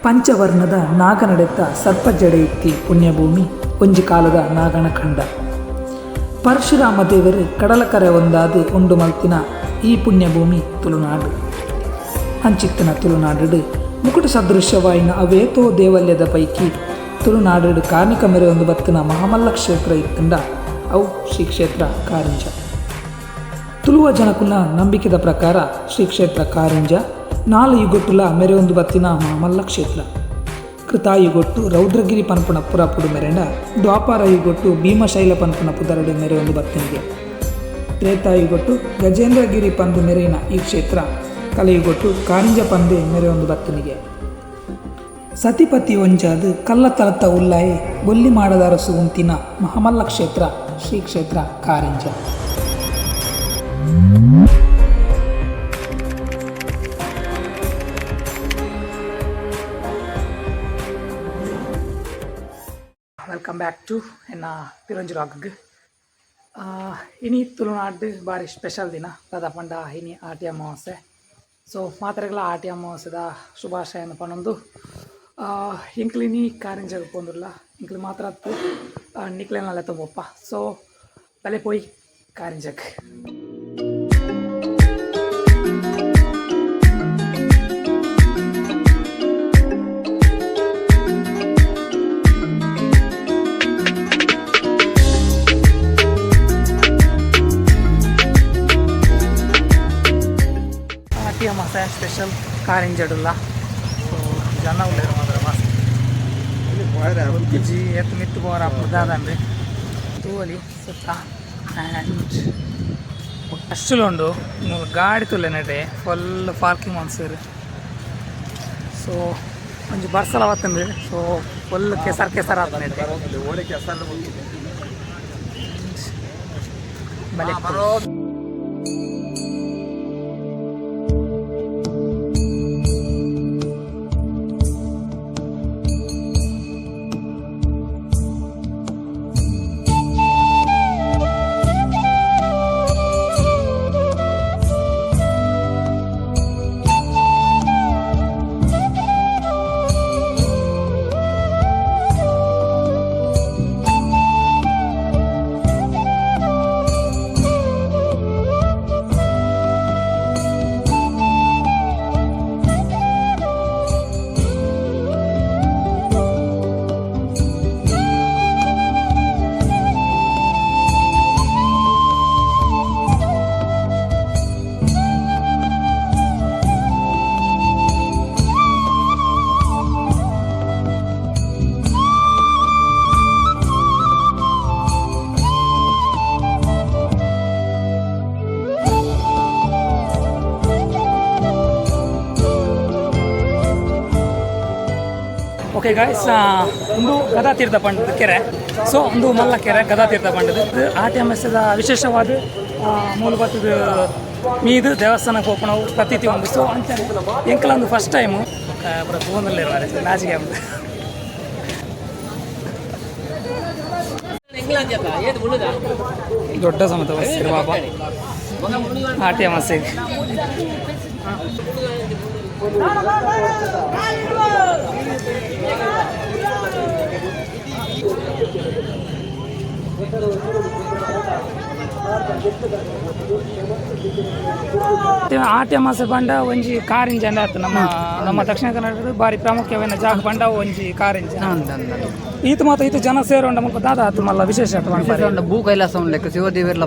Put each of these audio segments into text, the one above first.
ಪಂಚವರ್ಣದ ನಾಗನಡೆತ್ತ ಸರ್ಪಜಡೆಯಿತ್ತಿ ಪುಣ್ಯಭೂಮಿ ಒಂಜಿ ಕಾಲದ ನಾಗನ ಖಂಡ. ಪರಶುರಾಮ ದೇವರು ಕಡಲಕರೆ ಒಂದಾದು ಉಂಡು ಮಲ್ತಿನ ಈ ಪುಣ್ಯಭೂಮಿ ತುಳುನಾಡು. ಅಂಚಿತ್ತಿನ ತುಳುನಾಡು ಮುಕುಟ ಸದೃಶ್ಯವಾಯಿನ ಅವೇತೋ ದೇವಾಲಯದ ಪೈಕಿ ತುಳುನಾಡು ಕಾರ್ಣಿಕ ಮೆರೆ ಒಂದು ಬತ್ತಿನ ಮಹಾಮಲ್ಲ ಕ್ಷೇತ್ರ ಇತ್ತಂಡ ಅವು ಶ್ರೀ ಕ್ಷೇತ್ರ ಕಾರಿಂಜ. ತುಳುವ ಜನಕುಲ ನಂಬಿಕೆದ ಪ್ರಕಾರ ಶ್ರೀ ಕ್ಷೇತ್ರ ಕಾರಿಂಜ 4 ಯುಗೊಟ್ಟುಲ ಮೆರೆ ಒಂದು ಬತ್ತಿನ ಮಹಾಮಲ್ಲ ಕ್ಷೇತ್ರ. ಕೃತಾಯುಗೊಟ್ಟು ರೌದ್ರಗಿರಿ ಪನ್ಪುನ ಪುರಪುಡು ಮೆರೆಂಡ, ದ್ವಾಪಾರ ಯುಗೊಟ್ಟು ಭೀಮಶೈಲ ಪನ್ಪುನ ಪುದರಡು ಮೆರೆ ಒಂದು ಬತ್ತಿನಿಗೆ, ತ್ರೇತಾಯುಗೊಟ್ಟು ಗಜೇಂದ್ರಗಿರಿ ಪಂದು ಮೆರೆಯಿನ ಈ ಕ್ಷೇತ್ರ ಕಲೆಯುಗೊಟ್ಟು ಕಾರಿಂಜ ಪಂದೆ ಮೆರೆ ಒಂದು ಬತ್ತನಿಗೆ. ಸತಿಪತಿ ಒಂಜಾದು ಕಲ್ಲ ತಲತ್ತ ಉಲ್ಲಾಯಿ ಬೊಲ್ಲಿ ಮಾಡದ ಅರಸು ಉಂತಿನ ಮಹಾಮಲ್ಲ ಕ್ಷೇತ್ರ ಶ್ರೀ ಕ್ಷೇತ್ರ ಕಾರಿಂಜ. ವೆಲ್ಕಮ್ ಬ್ಯಾಕ್ ಟು ಎನ್ನ ಪಿರಂಜಿ ರಾಗ್. ಇನಿ ತುಳುನಾಡು ಭಾರಿ ಸ್ಪೆಷಲ್ ದಿನ ಪದ ಪಂಡ ಇನಿ ಆಟಿ ಅಮಾವಾಸ್ಯೆ. ಸೊ ಮಾತ್ರೆಗಳ ಆಟಿ ಅಮಾವಾಸ್ಯದ ಶುಭಾಶಯನ ಪನ್ನೊಂದು ಇಂಕ್ಲಿನಿ ಕಾರಿಂಜಗೆ ಪೋಂದಿಲ್ಲ ಇಂಕ್ಲಿ ಮಾತ್ರ ನಿಕ್ಲೆನಲ್ಲ ತುಂಬಪ್ಪ. ಸೊ ತಲೆ ಪೋಯಿ ಕಾರಿಂಜಕ್ಕೆ. ಆಟಿ ಅಮಾವಾಸ್ಯೆ ಸ್ಪೆಷಲ್ ಕಾರಿಂಜಡುಲ್ಲ. ಸೊ ಜನ ಉಳ್ಳೇರು ಮಾತ್ರ ಮಸ್ತ್ ಜಿ ಎತ್ತು ಮಿತ್ತು ಬೋರ ಅಪ್ಪದಾದಂದ್ರೆ ತೂವಲಿ ಸುತ್ತ ಆ್ಯಂಡ್ ಅಷ್ಟುಲುಂಡು ಗಾಡಿ ತುಲೆ ನಡೆ ಫುಲ್ ಪಾರ್ಕಿಂಗ್ ಮನ್ಸೂರು. ಸೊ ಒಂಜಿ ಬರ್ಸಲ ಅವತ್ತಂದ್ರೆ ಸೊ ಫುಲ್ ಕೆಸರ್ ಆತ ನಡೆ ಬಲೆ. ಓಕೆ ಗಾಯ್ಸ್, ಒಂದು ಗದಾತೀರ್ಥ ಪಂಡದ ಕೆರೆ. ಸೊ ಒಂದು ಮಲ್ಲ ಕೆರೆ ಗದಾತೀರ್ಥ ಪಂಡದು ಆಟಿ ಅಮಾವಾಸ್ಯದ ವಿಶೇಷವಾದ ಮೂಲಭೂತದ ಮೀದು ದೇವಸ್ಥಾನಕ್ಕೆ ಹೋಗೋಣ ಪ್ರತೀತಿ ಒಂದು. ಸೊ ಅಂತಾನೆ ಎಂಕಲ ಒಂದು ಫಸ್ಟ್ ಟೈಮು ಫೋನಲ್ಲಿರುವಾರೆ ನಾಚಿಗೆ ಅಂತ ದೊಡ್ಡ ಸಮೇತ ಬಸ್ಸಿರು ಬಾಬಾ ಆಟಿ ಅಮಾವಾಸ್ಯೆಗೆ. ಆಟಿ ಅಮಾವಾಸ್ಯೆ ಪಂಡ ಒಂಜಿ ಕಾರಿಂಜ ಅಂಡ ಆಯ್ತು. ನಮ್ಮ ದಕ್ಷಿಣ ಕನ್ನಡದ ಭಾರಿ ಪ್ರಾಮುಖ್ಯವಾದ ಜಾಗ ಪಂಡ ಒಂಜಿ ಕಾರಿಂಜ ಈತ ಮಾತ್ರ ಈತ ಜನ ಸೇರೋಂಡ ಮುಖ ದಾದ ಆತು ಮಲ್ಲ ವಿಶೇಷ ಭೂ ಕೈಲಾಸ ಉಂಡ್ಲೆಕ್ಕ ಶಿವದೇವಿರ್ಲ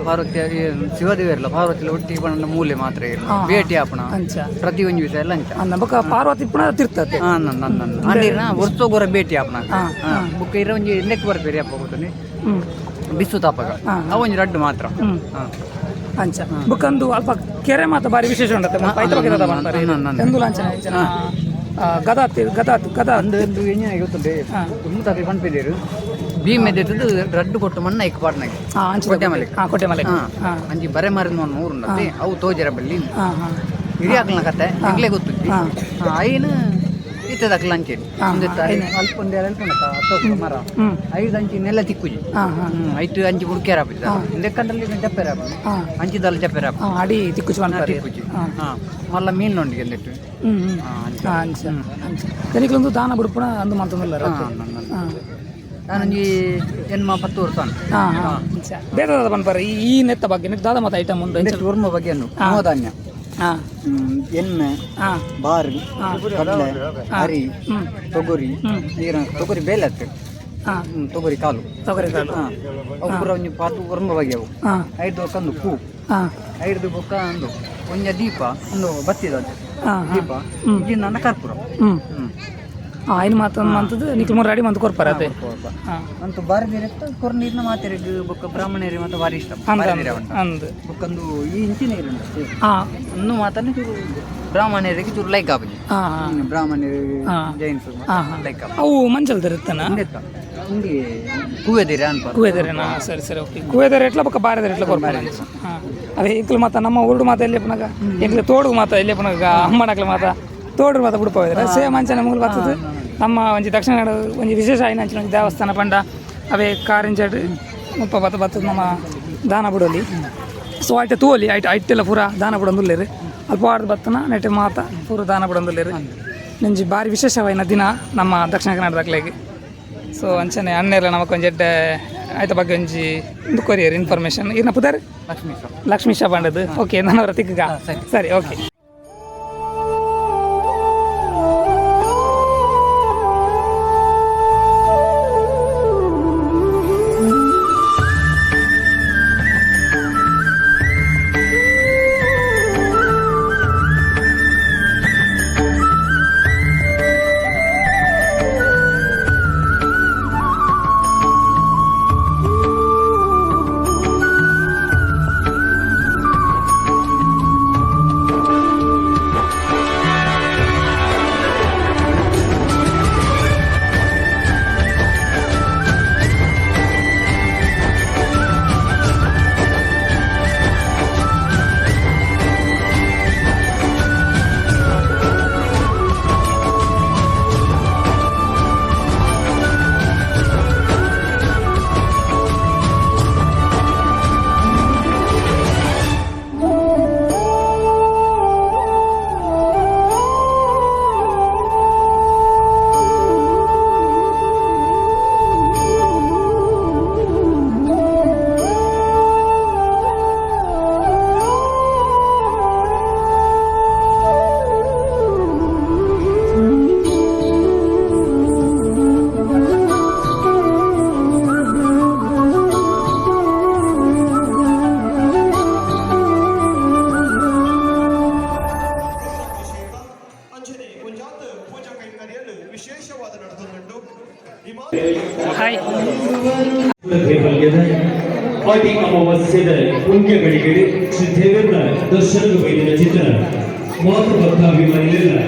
ಪಾರ್ವತಿ ಒಟ್ಟಿಗೆ ಬಂದ ಮೂಲೆ ಮಾತ್ರ ಭೇಟಿ ಆಪಣ ಅಂಚ ಪ್ರತಿ ಒಂಜಿ ವಿಷಯ ಎಲ್ಲ ಅಂಚ ಅನ್ನ ಬುಕ್ಕ ಪಾರ್ವತಿ ಪುಣ ತಿರ್ತತೆ ಅಂದಿನ ವರ್ಷೋಗೊರ ಭೇಟಿ ಆಪಣ ಬುಕ್ಕ ಇರ ಒಂಜಿ ನೆಕ್ ಬರ್ಬೇರಿ ಅಪ್ಪ ಗೊತ್ತನಿ ಬಿಸು ತಾಪಗ ಅವ ಒಂಜಿ ರಡ್ಡು ಮಾತ್ರ ಅಂಚ ಬುಕ್ಕಂದು ಅಲ್ಪ ಕೆರೆ ಮಾತ್ರ ಭಾರಿ ವಿಶೇಷ ಉಂಡತ್ತೆ ಗದಾ ಅಂದು ಏನೇ ಗೊತ್ತುಂಟೆ ತುಂಬ ತಪ್ಪಿ ಪಂಪಿದೇರು ಭೀಮೆದ್ದು ರಡ್ಡು ಕೊಟ್ಟು ಮಣ್ಣ ಇಕ್ಕ ಪಾಡ್ನಾಗೆ ಕೋಟೆ ಮಲೆ ಅಂಜಿ ಬರೆ ಮಾರಿದ ಊರುಂಡತ್ತೆ ಅವು ತೋಜರ ಬಲ್ಲಿ ಹಿರಿಯಾಕಲ್ನ ಕತೆ ಹೆಂಗ್ಲೇ ಗೊತ್ತಿದ್ದಿ ಐನು ಇತ್ತೆ ದಕ್ಲ ಅಂಚೆ ಅಲ್ಪ ಒಂದು ಅಲ್ಪ ಅಶೋಕ ಮರ 5 ಅಂಚಿ ನೆಲ ತಿಕ್ಕುಜಿ 5 ಅಂಚಿ ಬುಡ್ಕೇರ ಲೆಕ್ಕದಲ್ಲಿ ಜಪ್ಪೆರ ಅಂಚಿದಲ್ಲ ಜಪ್ಪೆರ ಅಡಿ ತಿಕ್ಕುಚು ತಿಕ್ಕುಜಿ ಮಲ್ಲ ಮೀನು ನೊಂಡಿಗೆ ಎಂದಿಟ್ಟು ತನಿಖೆಲೊಂದು ದಾನ ಬಿಡ್ಪುಣ ಅಂದು ಮಾತೊಂದಿಲ್ಲ ನಾನೊಂಜಿ ಎನ್ಮ 10 ವರ್ಷ ಬೇರೆ ಬನ್ಪಾರ ಈ ನೆತ್ತ ಬಗ್ಗೆ ದಾದ ಮತ್ತೆ ಐಟಮ್ ಉಂಟು ಉರ್ಮ ಬಗ್ಗೆ ನವಧಾನ್ಯ ಎಣ್ಣೆ ಬಾರಿ ಕಡಲೆ ಹರಿ ತೊಗರಿ ತೊಗರಿ ಬೇಲೆ ಆಗ್ತದೆ ತೊಗರಿ ಕಾಲು ಅವು ಪೂರ ಒಂಜಿ ಪಾತು ಉರ್ಮ ಬಗ್ಗೆ ಅವು 5 ಕಂದು ಪೂ 5 ಬೊಕ್ಕ ಒಂದು ಒಂಜ ದೀಪ ಒಂದು ಬತ್ತಿದ ದೀಪ ನನ್ನ ಕರ್ಪೂರ ఆయన మాత్రం మంతది నీకు మూడు రెడీ మంత కొరపారు అదే ಅಂತ ಬಾರಿ ಬೇರೆ ಕೊರ ನೀರಿನ ಮಾತೆರೆಗೆ ಬೊಕ್ಕ ಬ್ರಾಹ್ಮಣರಿಗೆ ಮಾತ್ರ ಭಾರಿ ಇಷ್ಟ ಅಂದು ಬೊಕ್ಕಂದು ಈ ಇಂಚಿ ನೀರು ಅನ್ನು ಮಾತನ್ನ ಚೂರು ಬ್ರಾಹ್ಮಣರಿಗೆ ಚೂರು ಲೈಕ್ ಆಪಜಿ ಬ್ರಾಹ್ಮಣರಿಗೆ ಜೈನ್ಸ್ ಲೈಕ್ ಆಪ ಅವು ಮಂಚಲ್ ತಿರುತ್ತಾನ ಹಿಂಗೆ ಕೂವೆದಿರ ಅನ್ಪ ಕೂವೆದಿರೇನಾ ಸರಿ ಸರಿ ಓಕೆ ಕೂವೆದಿರ ಎಟ್ಲ ಬೊಕ್ಕ ಬಾರೆದಿರ ಎಟ್ಲ ಕೊರಪಾರ ಅವೇ ಎಂಕ್ಲು ಮಾತ ನಮ್ಮ ಉರುಡು ಮಾತ ಎಲ್ಲಿ ಪುನಗ ಎಂಕ್ಲು ತೋಡು ಮಾತ ಎಲ್ಲಿ ಪುನಗ ಅಮ್ಮನಕ್ಲ ಮಾತ ತೋಡ್ರು ಮಾತ ಬಿಡ್ಬೋದ್ರೆ ಸೇಮ್ ಅಂಚನೆ ಮುಗಿಲು ಬರ್ತದೆ ನಮ್ಮ ಒಂಜಿ ದಕ್ಷಿಣ ಕನ್ನಡ ಒಂಜಿ ವಿಶೇಷ ಆಯ್ನ ಅಂಚಿನ ಒಂಜಿ ದೇವಸ್ಥಾನ ಪಂಡ ಅವೇ ಕಾರಿಂಜಡ್ ಮುಪ್ಪ ಬರ್ತದೆ ನಮ್ಮ ದಾನ ಬಿಡೋಲಿ ಸೊ ಐಟೆ ತೋಲಿ ಐಟೆಲ್ಲ ಪೂರ ದಾನ ಬಿಡೊಂದುಲ್ಲೇರು ಅಲ್ಪ ಆಡ್ದು ಬತ್ತನ ನೆಟ್ಟೆ ಮಾತ ಪೂರ ದಾನ ಬಿಡೊಂದುಲ್ಲೇರು ನೆಂಜಿ ಭಾರಿ ವಿಶೇಷವಾಯಿನ ದಿನ ನಮ್ಮ ದಕ್ಷಿಣ ಕನ್ನಡದಾಗ್ಲಿಗೆ ಸೊ ಅಂಚನೆ ಅಣ್ಣೆಲ್ಲ ನಮಕ್ ಒಂಜಿ ಎಡ್ಡೆ ಆಯ್ತ ಬಗ್ಗೆ ಒಂಜಿ ಒಂದು ಕೊರಿಯರ್ ಇನ್ಫಾರ್ಮೇಷನ್ ಇನ್ನ ಪುದರ್ ಲಕ್ಷ್ಮೀ ಶಾ ಬಂಡದು ಓಕೆ ನನ್ನವರ ತಿಕ್ಕ ಸರಿ ಓಕೆ ಹಾಯ್ ಆಟಿ ಅಮಾವಾಸ್ಯದ ಪುಣ್ಯ ಗಳಿಗೆಡೆ ಶ್ರೀ ದೇವೇಂದ್ರ ದರ್ಶನದ ವೈದ್ಯನ ಚಿತ್ರ ಮಾತೃಭಕ್ತಾಭಿಮಾನಿಗಳೆಲ್ಲ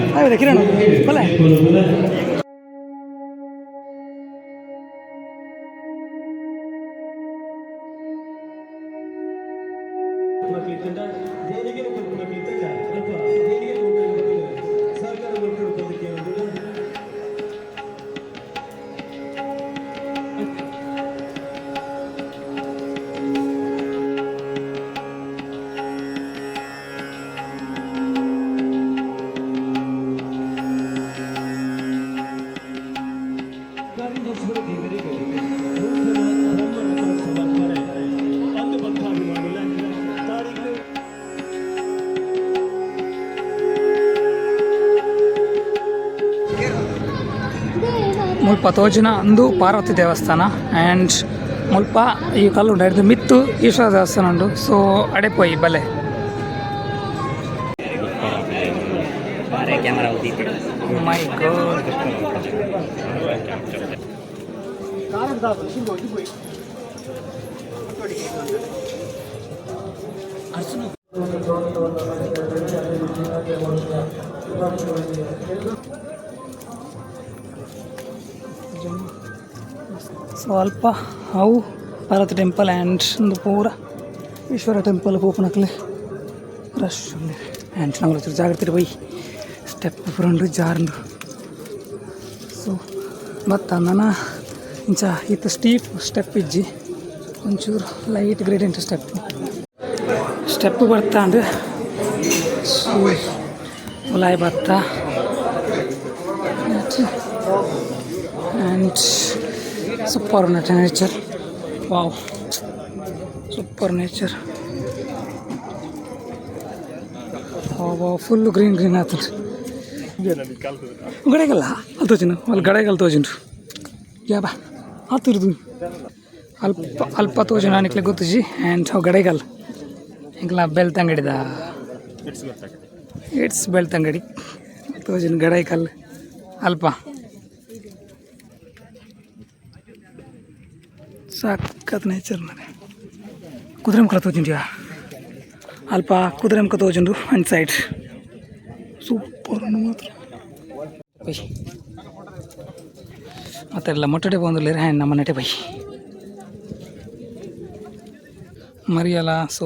ಮುಲ್ಪ ತೋಜಿನ ಒಂದು ಪಾರ್ವತಿ ದೇವಸ್ಥಾನ ಆ್ಯಂಡ್ ಮುಲ್ಪ ಈ ಕಲ್ಲು ಉಂಟು ಮಿತ್ತು ಈಶ್ವರ ದೇವಸ್ಥಾನ ಉಂಟು ಸೊ ಅಡೆಪೋಯಿ ಬಲೆ ಮೈ ಗಾಡ್ ಸ್ವಲ್ಪ ಅವು ಪಾರ್ವತಿ ಟೆಂಪಲ್ ಆ್ಯಂಡ್ ಒಂದು ಪೂರ ಈಶ್ವರ ಟೆಂಪಲ್ ಪೋಪನಕ್ಲೆ ರಶ್ ಉಂಡು ಆ್ಯಂಡ್ ನಾವು ಜಾಗ್ರತೆ ಹೋಯ್ ಸ್ಟೆಪ್ ಪೂರ ಉಂಡು ಜಾರ್ಂದು ಸೊ ಬತ್ತ ನಾನು ಇಂಚ ಇತ್ತು ಸ್ಟೆಪ್ ಇಜ್ಜಿ ಒಂಚೂರು ಲೈಟ್ ಗ್ರೇಡಿಯಂಟ್ ಸ್ಟೆಪ್ ಬರ್ತಾ ಅಂದ್ರೆ ಉಲಾಯ್ ಬತ್ತ and super nature. Wow, super nature. Full green ಆತಂರಿ. ಗಡೆಗಲ್ಲ ಅಲ್ಲಿ ತೋಜಿನ ಅಲ್ಲಿ ಗಡೆಗಲ್ಲಿ ತೋಜಿನ್ರು ಯಾಬಾ ಆತುರ್ದು ಅಲ್ಪ ತೋಜನ ನಿಕ್ಲೆ ಗೊತ್ತುಜಿ. ಆ್ಯಂಡ್ ಅವು ಗಡೆಗಲ್ ಹಿಂಗ್ಲ ಬೆಳ್ತಂಗಡಿದ ಇಟ್ಸ್ ಬೆಳ್ತಂಗಡಿ ತೋಜಿನ ಗಡೈಕಲ್ ಅಲ್ಪ ಸಖತ್ ನೇಚರ್. ಮನೆ ಕುದುರೆಮುಖ ತೋಜಿಂಡ್ಯಾ ಅಲ್ಪ ಕುದುರೆಮುಖ ತೋಜಿಂಡ್ರು ಅಂಡ್ ಸೈಡ್ ಸೂಪರ್ ಮಾತ್ರ ಬೈ ಮತ್ತೆಲ್ಲ ಮೊಟ್ಟೆ ಬಂದಿಲ್ಲ ಹ್ಯಾಂಡ್ ನಮ್ಮ ನೆಟೆ ಬೈ ಮರಿಯಲ್ಲ. ಸೊ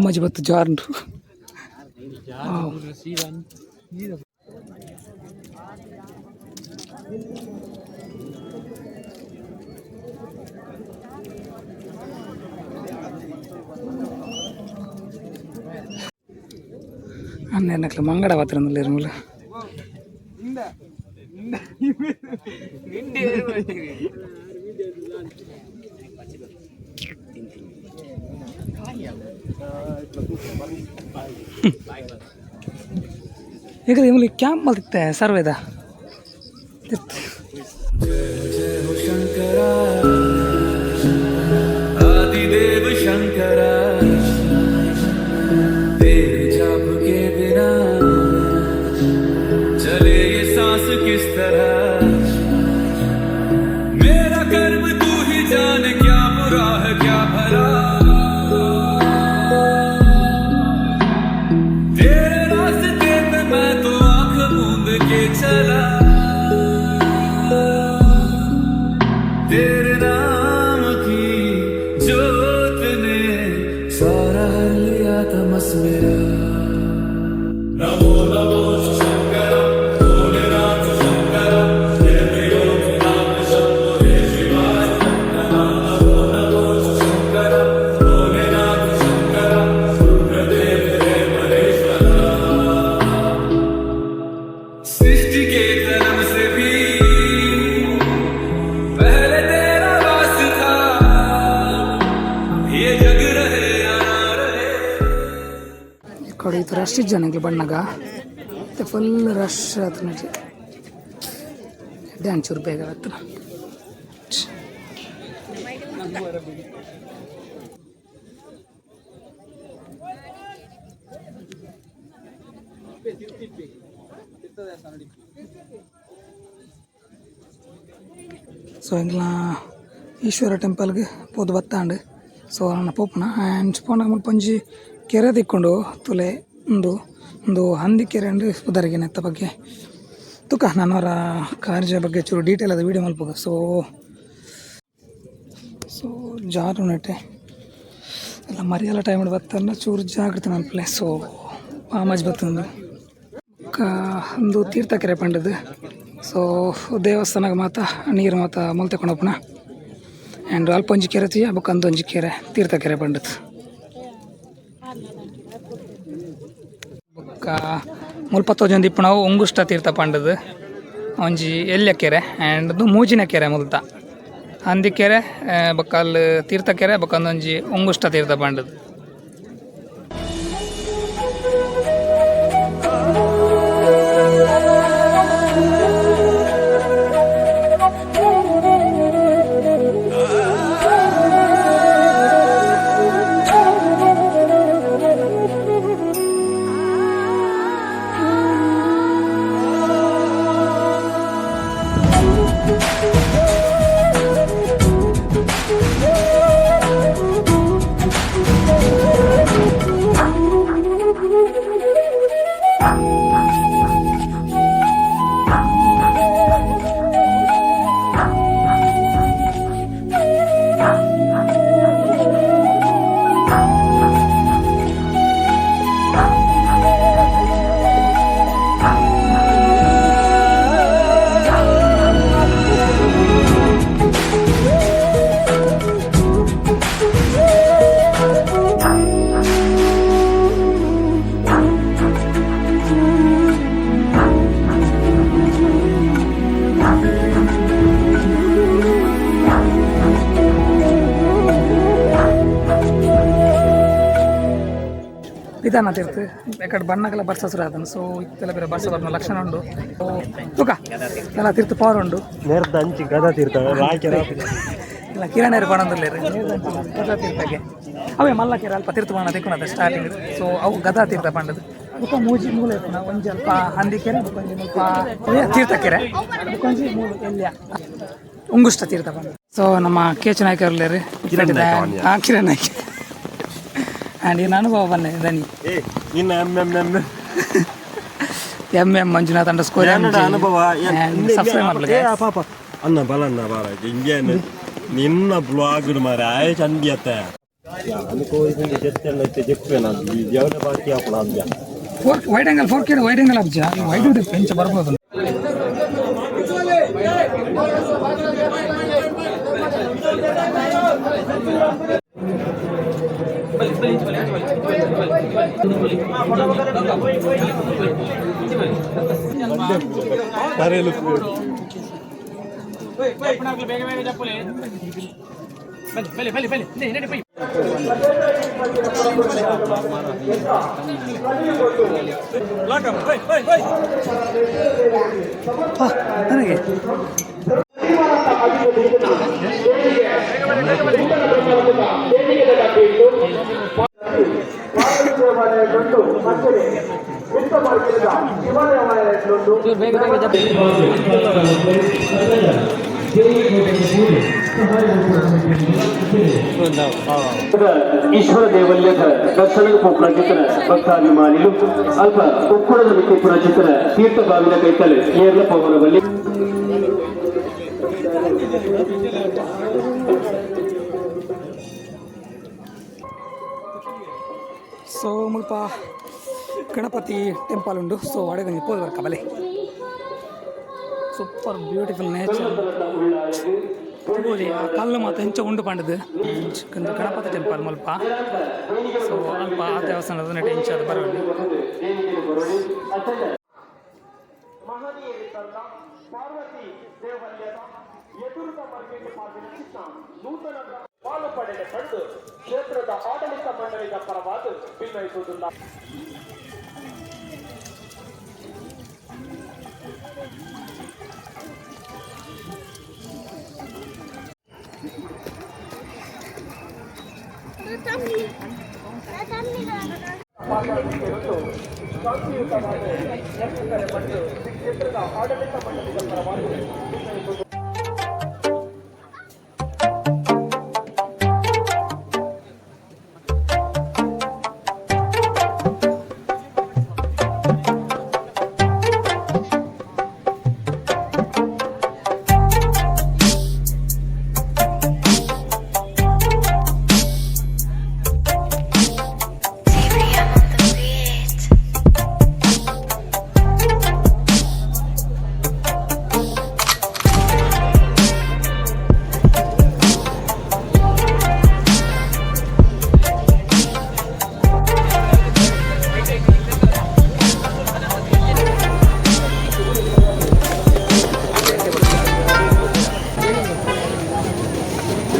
ಮಜ್ ಬತ್ತು ಜಾರ್ಂಡು ಅನ್ನೆನಕ್ಲೆ ಮಂಗಡ ಪಾತ್ರ ಇರ್ಮಲ್ಲ ಈಗ ನಿಮ್ಮಲ್ಲಿ ಕ್ಯಾಂಪ್ ಮಲ್ತಿತ್ತೆ ಸರ್ವೇದ आदिदेव शंकरा तेरे जाप के बिना चले ये सांस किस तरह मेरा कर्म तू ही जाने क्या बुरा है क्या भला तेरे रास्ते पे मैं तो आंख मूंद के चला तेरे नाम की जोत ने सारा हर लिया तमस मेरा नमो नमो शंकर भोलेनाथ शंकर हे प्रियो नाम शंभो हे शिवाय नमो नमो शंकर भोलेनाथ शंकर रुद्रदेव हे महेश्वर सृष्टि के जन्म से भी पहले तेरा वास था ये जग रहे या ना रहे ಈ ಕಡೆ ಇದು ರಶ್ ಜನಕ್ಕೆ ಬಣ್ಣಗ ಮತ್ತು ಫುಲ್ ರಶ್ ಆಯ್ತು ನೋಡಿ ಡ್ಯಾನ್ಚೂರು ಬೇಗ ಆಯ್ತು. ಸೊ ಇಂಗ್ಲ ಈಶ್ವರ ಟೆಂಪಲ್ಗೆ ಪೋದು ಬತ್ತಾಂಡು ಸೊ ನನ್ನ ಪೋಪನ ಆ್ಯಂಡ್ ಪೋಂಡ ಪಂಜಿ ಕೆರೆ ತಿಕ್ಕೊಂಡು ತುಲೆ ಒಂದು ಹಂದಿ ಕೆರೆ ಅಂಡು ಉದರಿಗೆ ನೆತ್ತ ಬಗ್ಗೆ ತುಕ ನನ್ನವರ ಕಾರ್ಯ ಬಗ್ಗೆ ಚೂರು ಡೀಟೇಲ್ ಅದು ವೀಡಿಯೋ ಮಲ್ಪೋಗ. ಸೊ ಜಾರು ನೆಟ್ಟೆ ಎಲ್ಲ ಮರಿಯಲ್ಲ ಟೈಮ್ ಬತ್ತಲ್ಲ ಚೂರು ಜಾಗ್ರತೆ ನನ್ನ ಸೊ ಮಜ್ ಬತ್ತೊಂದು ಒಂದು ತೀರ್ಥಕೆರೆ ಪಂಡದು. ಸೊ ದೇವಸ್ಥಾನಕ್ಕೆ ಮಾತ ನೀರು ಮಾತ ಮೊಲ್ ತಗೊಂಡಪ್ಪನ ಆ್ಯಂಡ್ ಅಲ್ಪೊಂಜಿ ಕೆರೆ ತೀಯ ಬೊಕ್ಕಂದೊಂಜಿ ಕೆರೆ ತೀರ್ಥಕೆರೆ ಪಂಡದು. ಬೊಕ್ಕ ಮುಲ್ಪತ್ತೊಂಜೊಂದು ಇಪ್ಪು ನಾವು ಒಂಗುಷ್ಟ ತೀರ್ಥ ಪಂಡದು ಒಂಜಿ ಎಲ್ಯ ಕೆರೆ ಆ್ಯಂಡ್ ಅದು ಮೂಜಿನ ಕೆರೆ ಮುಲ್ತ ಹಂದಿ ಕೆರೆ ಬೊಕ್ಕ ತೀರ್ಥಕೆರೆ ಬೊಕ್ಕಂದೊಂಜಿ ಒಂಗುಷ್ಟ ತೀರ್ಥ ಪಂಡದು. ಪಿದಾನ ತೀರ್ಥ ಯಾಕಡೆ ಬಣ್ಣಗೆಲ್ಲ ಬರ್ಸಸ್ರು ಅದನ್ನು ಸೊ ಇತ್ತೆಲ್ಲ ಬೇರೆ ಬರ್ಸ ಬರ್ನ ಲಕ್ಷಣ ಉಂಡು ತೂಕ ಎಲ್ಲ ತೀರ್ಥ ಪವರ್ ಉಂಡು ಹಂಚಿ ಗದಾ ತೀರ್ಥ ಇಲ್ಲ ಕಿರಣೇರು ಪಣಂದಿಲ್ಲ ಗದಾ ತೀರ್ಥಕ್ಕೆ ಅವೇ ಮಲ್ಲಕೆರೆ ಅಲ್ಪ ತೀರ್ಥ ಬಣ್ಣ ತೆಕ್ಕೊಂಡ ಸ್ಟಾರ್ಟಿಂಗ್ ಸೊ ಅವು ಗದಾ ತೀರ್ಥ ಪಂಡದು ಅದಕ್ಕೆ ಮೂಜಿ ಮೂಲ ಇರ್ತಾನ ಒಂಜಿ ಅಲ್ಪ ಹಂದಿಕೆರೆ ಅದಕ್ಕೊಂದು ಸ್ವಲ್ಪ ತೀರ್ಥಕೆರೆ ಅದಕ್ಕೊಂಜಿ ಮೂಲ ಎಲ್ಲಿಯ ಉಂಗುಷ್ಟ ತೀರ್ಥ ಬಂದ ಸೊ ನಮ್ಮ ಕೇಚು ನಾಯ್ಕ ಅವ್ರಲ್ಲೇರಿ ಕಿರಣ್ ನಾಯ್ಕ ಆ್ಯಂಡ್ ಏನು ಅನುಭವ ಬನ್ನಿ ದನಿ ಎಂ ಮಂಜುನಾಥ್ ಅಂಡರ್ಸ್ಕೋರ್ ಅನುಭವ ಸಬ್ಸ್ಕ್ರೈಬ್ ಮಾಡ್ಲಿಕ್ಕೆ ಪಾಪ ಅನ್ನ ಬಲನ್ನ ಬಾರ ಹಿಂಗೇನು ನಿನ್ನ ಬ್ಲಾಗ್ ಮಾರ ಆಯ್ ಚಂದಿಯತ್ತ ಅನ್ಕೋಯ್ದು ಜೆತ್ತೆಲ್ಲ ಜೆಪ್ಪೇನ ಯಾವ್ದು ಬಾಕಿ ಹಾಕೋಣ ಅದ್ಯ wide angle 4K wide angle ಅಬ್ಜ ವೈಡ್ ಪೆಂಚ ಬರ್ಬೋದು ನನಗೆ ಈಶ್ವರ ದೇವಲ್ಯದ ದರ್ಶನ ಪುರಾಜಿತರ ಭಕ್ತಾಭಿಮಾನಿಗಳು ಅಲ್ಪ ಉಕ್ಕುಳದ ಮಿತಿ ಪುರಾಜಿತರ ತೀರ್ಥಭಾವಿನ ಕೈತಲೆ ಏರ್ಲ ಪವನದಲ್ಲಿ ಸೊ ಮುಲ್ಪ ಗಣಪತಿ ಟೆಂಪಲ್ ಉಂಡು ಸೊ ಒಳಗೆ ಪೋದು ಬರ್ಕ ಬಲೆ ಸೂಪರ್ ಬ್ಯೂಟಿಫುಲ್ ನೇಚರ್ ಆ ಕಲ್ಲು ಮಾತು ಹೆಂಚ ಉಂಡು ಪಂಡದು ಗಣಪತಿ ಟೆಂಪಲ್ ಮುಲ್ಪ ಸೊ ಅಲ್ಪ ಆ ದೇವಸ್ಥಾನದ ನೆಟ್ಟು ಹೆಂಚ ಅದು ಬರೋದು ಕ್ಷೇತ್ರದ ಆಡಳಿತ ಮಂಡಳಿಯ ಪರವಾದ ಭಿನ್ನಯಿಸುವುದಿಲ್ಲ. ಕ್ಷೇತ್ರದ ಆಡಳಿತ ಮಂಡಳಿಯ ಪರವಾದ ಭಿನ್ನಯಿಸುವುದಿಲ್ಲ.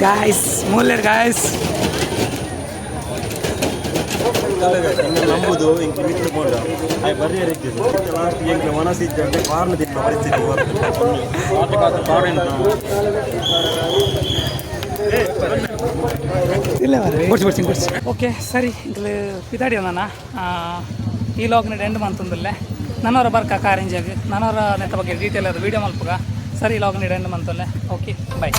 ಗಾಯ್ಸ್ ಮೂಲೆರ್ ಗಾಯ್ಸ್ ನಂಬುದು ಇಂಕ ಮಿತ್ರಕೊಂಡ ಆಯ್ ಬರ್ರಿಯರ್ ಇದ್ದಿದ್ದು ಲಾಸ್ಟ್ ಎಂಕ ಮನಸ್ಸಿದ್ದಂತೆ ಕಾರಣ ದಿಕ್ಕ ಪರಿಸ್ಥಿತಿ ಇಲ್ಲ ಕೊಡ್ಸಿ ಓಕೆ ಸರಿ ಇಂಕಲು ಪಿದಾಡಿ ನಾನು ಈ ಲಾಗ್ನ ಎಂಡ್ ಮಂತಂದಲ್ಲೇ ನನ್ನವರ ಬರ್ಕ ಕಾರಿಂಜಾಗ ನನ್ನವರ ನೆತ್ತ ಬಗ್ಗೆ ಡೀಟೇಲ್ ಅದು ವೀಡಿಯೋ ಮಲ್ಪಗ ಸರಿ ಲಾಗ್ನ ಎಂಡ್ ಮಂತಲ್ಲೇ ಓಕೆ ಬಾಯ್